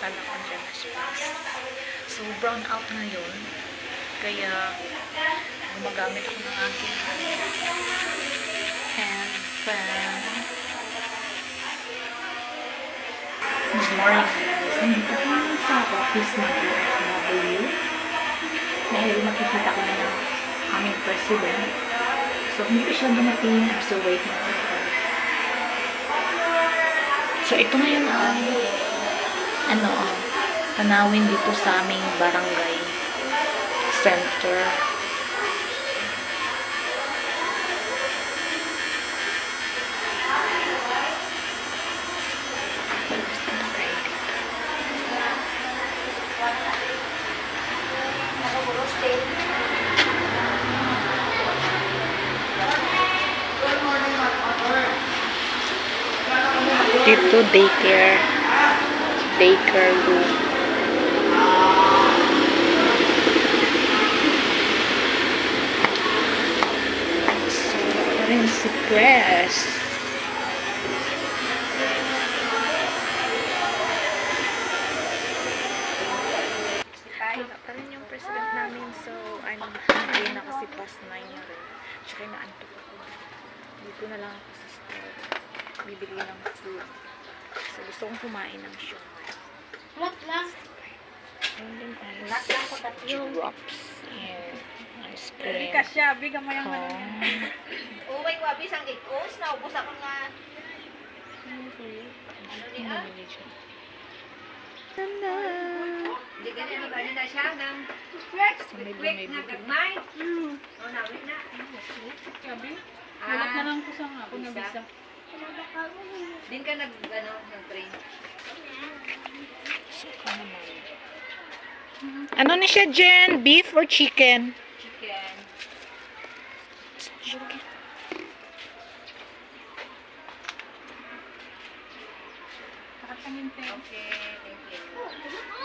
Akala ko dyan na space. So, brown out ngayon. Kaya, gumagamit ako ng aking hand fan. Good morning, guys. Nandito ko sa office ng DFW. Dahil makikita ko na ng aming president. So, hindi siya dumating. I'm still waiting for her. So, ito ngayon ay tanawin dito sa aming barangay center. Dito daycare room. So, rin si press. Wala pa rin yung president namin. So, I'm hungry na kasi past 9 na rin. Tsaka naantok ako. Dito na lang ako sa store. Bibili ng food. So, gusto kong kumain ng siomai. What lang? And then Not lang ko tatlo. drops and ice Hindi cream. ka siya, bigyan mo yung Uway ko abis ang ikos, naubos ako nga. Hindi ganyan na ganyan na siya ng quick na gagmay. O, nawit na. Sabi? Wala na lang ko sa nga. Kung Bisa. nabisa. Din ka nag-train. Ano ni siya, Jen? Beef or chicken? Chicken. Chicken. Kakatanin tayo. Okay, thank you.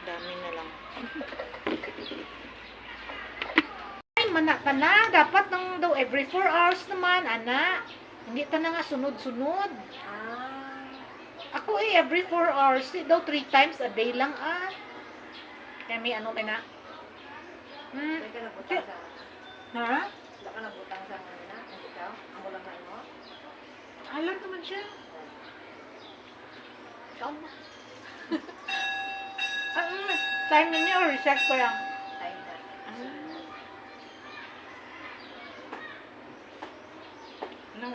Dami na lang. Ay, manak ka na. Dapat nang daw every 4 hours naman, anak. Hindi ta na nga sunod-sunod. Ah. Ako every 4 hours. Daw 3 times a day lang, Kaya may ano ka na? Hindi ka nabutang sa Ha? Hindi ka nabutang sa mga na. Ang ikaw? Ang ulang na mo? Alam naman siya. Ikaw na. Time na niya or research pa lang? Tayo na. Nang